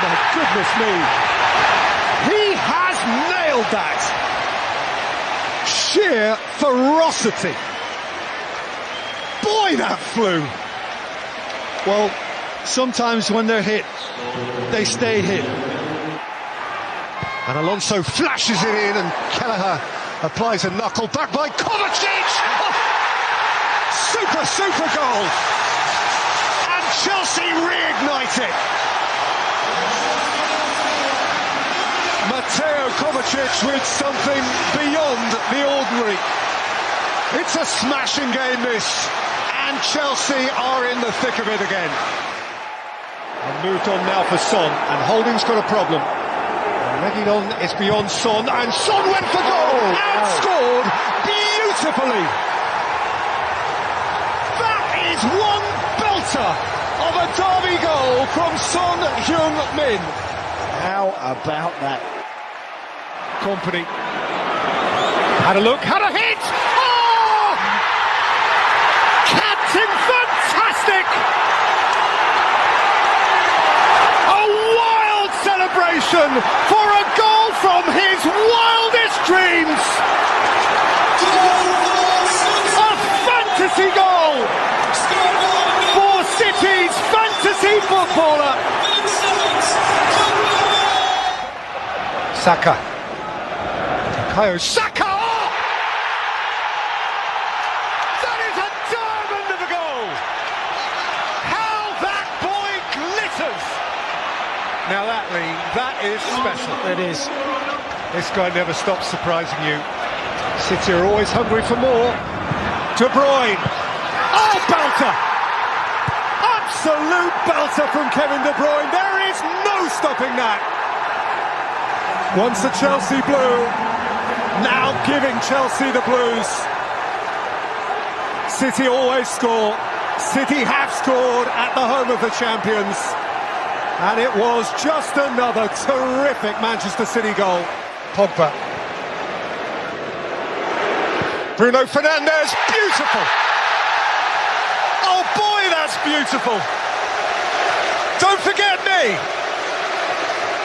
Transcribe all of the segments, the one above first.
My goodness me. He has nailed that. Sheer ferocity. Boy, that flew. Well, sometimes when they're hit, they stay hit. And Alonso flashes it in, and Kelleher applies a knuckle back by Kovacic. Oh, super goal. And Chelsea reignite it. Mateo Kovacic with something beyond the ordinary. It's a smashing game, this, and Chelsea are in the thick of it again. And moved on now for Son, and Holding's got a problem. Reguilon is beyond Son, and Son went for goal and scored beautifully. That is one belter of a derby goal from Son Heung-min. How about that? Company had a look, had a hit. Oh! Captain fantastic! A wild celebration for a goal from his wildest dreams. A fantasy goal for City's fantasy footballer. Saka. Kayo Saka! Oh! That is a diamond of a goal! How that boy glitters! Now that is special. It is. This guy never stops surprising you. City are always hungry for more. De Bruyne! Oh, belter! Absolute belter from Kevin De Bruyne. There is no stopping that! Once the Chelsea blue, now giving Chelsea the blues. City always score. City have scored at the home of the champions. And it was just another terrific Manchester City goal. Pogba. Bruno Fernandes, beautiful. Oh boy, that's beautiful. Don't forget me.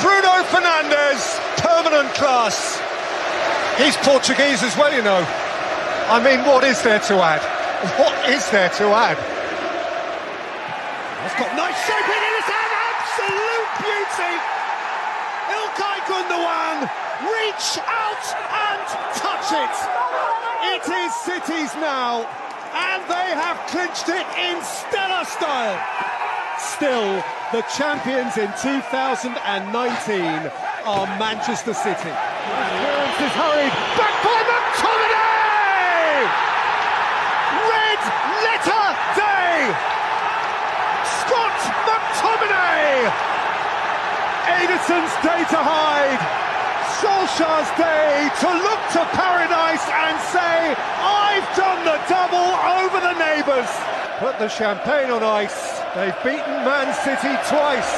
Bruno Fernandes, permanent class. He's Portuguese as well, you know. I mean, what is there to add? What is there to add? It's got nice shaping in his hand, absolute beauty. İlkay Gundogan, reach out and touch it. It is City's now, and they have clinched it in stellar style. Still, the champions in 2019 are Manchester City. Clearance is hurried, back by McTominay! Red letter day! Scott McTominay! Ederson's day to hide, Solskjaer's day to look to paradise and say, I've done the double over the neighbours. Put the champagne on ice. They've beaten Man City twice.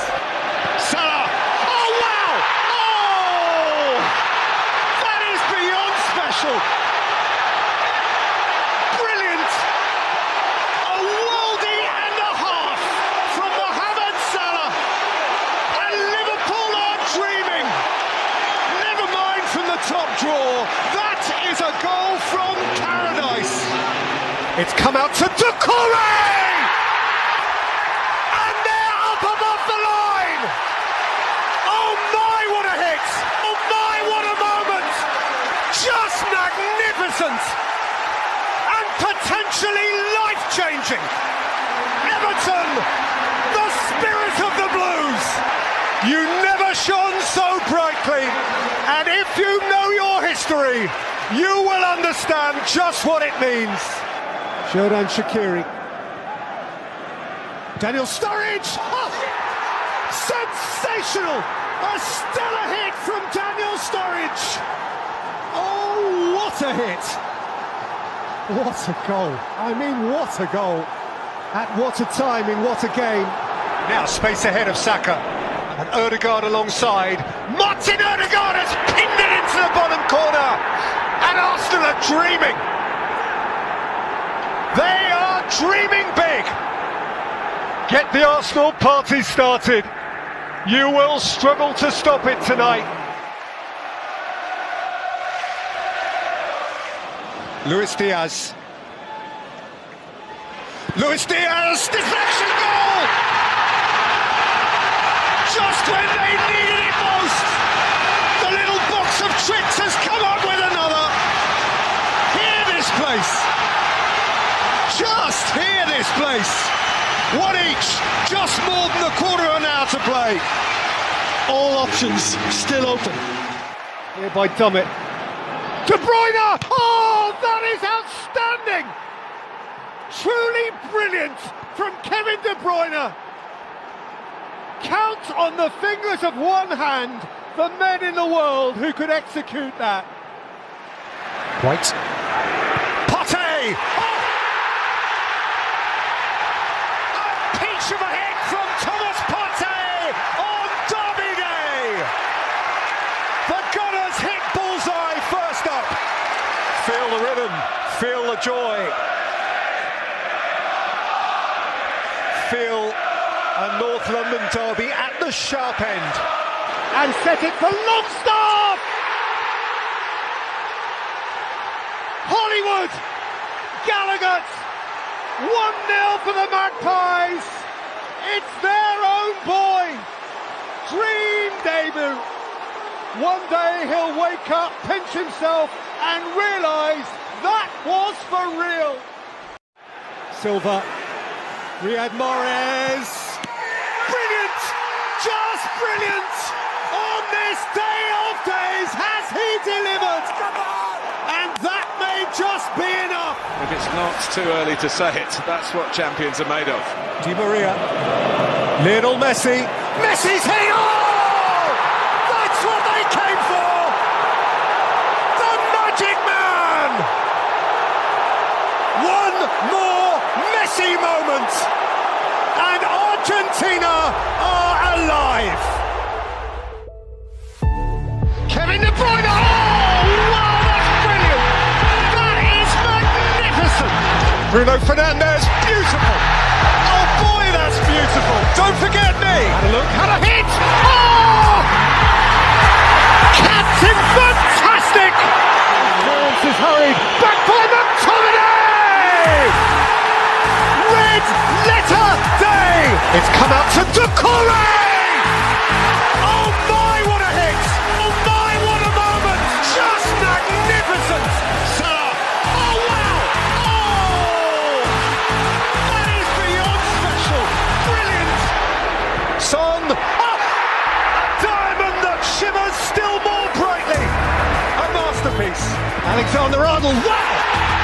Salah! Oh, wow! Oh! That is beyond special. Brilliant! A worldie and a half from Mohamed Salah. And Liverpool are dreaming. Never mind from the top draw. That is a goal from paradise. It's come out to Doucouré! Just magnificent and potentially life-changing. Everton, the spirit of the Blues. You never shone so brightly, and if you know your history, you will understand just what it means. Xherdan Shaqiri. Daniel Sturridge. Oh, sensational! A stellar hit from Daniel Sturridge. Oh, what a hit! What a goal. I mean, what a goal. At what a time, in what a game. Now space ahead of Saka. And Ødegaard alongside. Martin Ødegaard has pinned it into the bottom corner. And Arsenal are dreaming. They are dreaming big. Get the Arsenal party started. You will struggle to stop it tonight. Luis Diaz. Luis Diaz, deflection goal! Just when they needed it most, the little box of tricks has come up with another. Hear this place. Just hear this place. One each, just more than a quarter of an hour to play. All options still open. Here by Dummett. De Bruyne! Oh, that is outstanding! Truly brilliant from Kevin De Bruyne. Count on the fingers of one hand the men in the world who could execute that. White. Partey! Oh! A peach of a hit from Thomas Partey on Derby Day! The Gunners hit bullseye first up. Feel the rhythm, feel the joy. Feel a North London derby at the sharp end. And set it for Longstaff! Hollywood! Gallagher! 1-0 for the Magpies! It's their own boy! Dream debut! One day he'll wake up, pinch himself and realise that was for real! Silva. Riyad Mahrez, brilliant, just brilliant, on this day of days has he delivered, and that may just be enough. If it's not too early to say it, that's what champions are made of. Di Maria, Lionel Messi, Messi's hitting, oh, that's what they came for, the Magic Man, one more Messi moment, and Argentina are alive. Kevin De Bruyne, oh wow, that's brilliant. That is magnificent. Bruno Fernandes, beautiful. Oh boy, that's beautiful. Don't forget me. Had a look, had a hit. Oh! Captain fantastic. Lawrence is hurried. Back by McTominay. Red letter day! It's come out to Doucouré! Oh my, what a hit! Oh my, what a moment! Just magnificent! Salah! Oh wow! Oh! That is beyond special! Brilliant! Son! Oh! A diamond that shimmers still more brightly! A masterpiece! Alexander-Arnold, wow!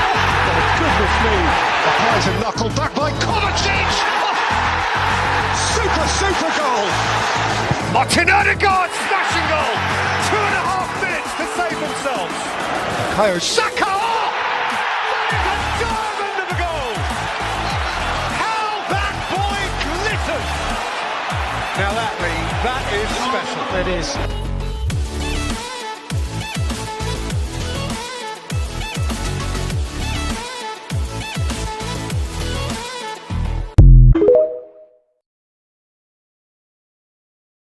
Oh, goodness me! Applies a knuckle back by Kovacic! Oh, super goal! Martin Odegaard, smashing goal! 2.5 minutes to save themselves. Kayo Saka! Oh, that is a diamond of a goal! How that boy glitters! Now that is special. It is.